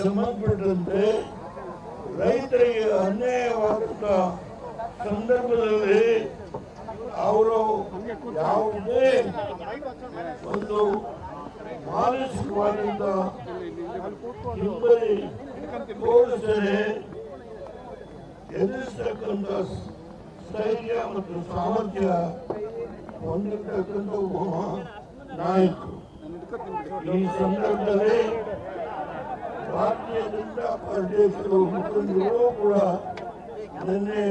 ಸಂಬಂಧಪಟ್ಟಂತೆ ರೈತರಿಗೆ ಅನ್ಯಾಯವಾದಂತ ಸಂದರ್ಭದಲ್ಲಿ ಅವರು ಯಾವುದೇ ಒಂದು ಮಾನಸಿಕವಾದಂತ ಹಿಂಬದಿ ತೋರಿಸದೆ ಎದುರಿಸತಕ್ಕಂಥ ಸ್ಥೈರ್ಯ ಮತ್ತು ಸಾಮರ್ಥ್ಯ ಹೊಂದಿರತಕ್ಕಂಥ ನಾಯಕರು. ಈ ಸಂದರ್ಭದಲ್ಲಿ ಭಾರತೀಯ ಜನತಾ ಪಾರ್ಟಿಯ ಕೆಲವು ಮುಖಂಡರು ಕೂಡ ನಿನ್ನೆ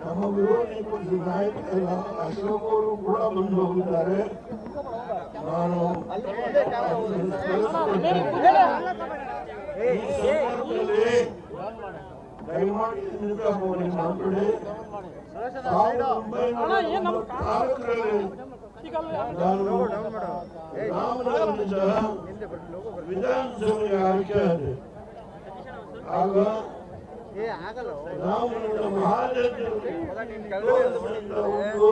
ನಮ್ಮ ವಿರೋಧಿ ಪಕ್ಷದ ನಾಯಕರ ಅಶೋಕ್ ಅವರು ಕೂಡ ಬಂದು ಹೋಗಿದ್ದಾರೆ. ನಾನು ಈ ಸಂದರ್ಭದಲ್ಲಿ ದಯಮಾಡಿ ಮಾತನಾಡಿ 1994ರಲ್ಲಿ ನಾನು ರಾಮನಗರದಿಂದ ವಿಧಾನಸಭೆಗೆ ಆಯ್ಕೆಯಾದೆ. ಆಗ ರಾಮನಗರ ಮಹಾಜನರು ಒಂದು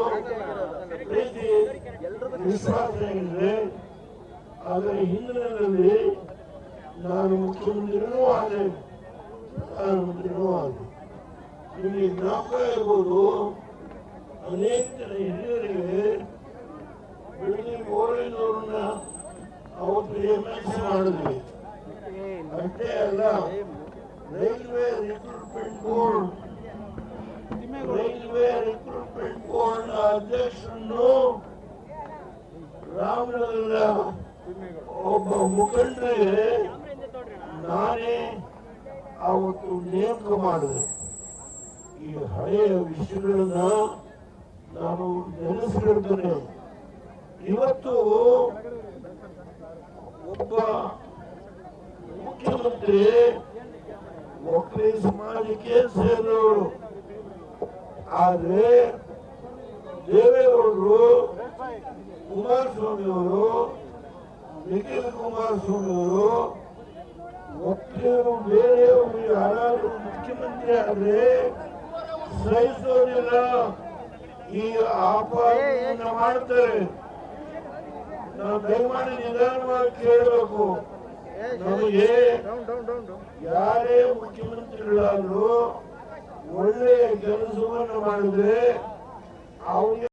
ರೀತಿ ವಿಶ್ವಾಸ ಇದೆ. ಅದರ ಹಿನ್ನೆಲೆಯಲ್ಲಿ ನಾನು ಮುಖ್ಯಮಂತ್ರಿನೂ ಆದೆ, ಪ್ರಧಾನಮಂತ್ರಿನೂ ಆದೆ. ನಿಮಗೆ ಜ್ಞಾಪಕ ಇರ್ಬೋದು, ಅನೇಕ ಜನ ಹಿರಿಯರಿಗೆ ಬೆಳಗ್ಗೆ ಗೋರೈನವ್ರನ್ನ ಅವತ್ತು MLC ಮಾಡಿದ್ವಿ. ಅಷ್ಟೇ ಅಲ್ಲ, ರೈಲ್ವೆ ರಿಕ್ರೂಟ್ಮೆಂಟ್ ಬೋರ್ಡ್ ಅಧ್ಯಕ್ಷರನ್ನು ರಾಮನಗರದ ಒಬ್ಬ ಮುಖಂಡರಿಗೆ ನಾನೇ ಅವತ್ತು ನೇಮಕ ಮಾಡಿದೆ. ಈ ಹಳೆಯ ವಿಷಯಗಳನ್ನ ನಾನು ನೆನೆಸಿಕೊಳ್ತೇನೆ. ಇವತ್ತು ಒಬ್ಬ ಮುಖ್ಯಮಂತ್ರಿ ಒಕ್ಕಲಿ ಸಮಾಜಕ್ಕೆ ಸೇರಿದವರು, ಆದ್ರೆ ದೇವೇಗೌಡರು, ಕುಮಾರಸ್ವಾಮಿ ಅವರು, ನಿಖಿಲ್ ಕುಮಾರಸ್ವಾಮಿ ಅವರು ಒಕ್ಕಲಿಗರು ಬೇರೆಯವರು ಯಾರಾದ್ರೂ ಮುಖ್ಯಮಂತ್ರಿ ಆದ್ರೆ ಸಹಿಸೋದಿಲ್ಲ. ಈ ಆಪಾದನೆಯನ್ನು ಮಾಡ್ತಾರೆ. ನಾವು ದಯಮಾಡಿ ನಿಧಾನವಾಗಿ ಕೇಳಬೇಕು. ನಮಗೆ ಯಾರೇ ಮುಖ್ಯಮಂತ್ರಿಗಳಾದ್ರೂ ಒಳ್ಳೆಯ ಕೆಲಸವನ್ನು ಮಾಡಿದ್ರೆ ಅವರಿಗೆ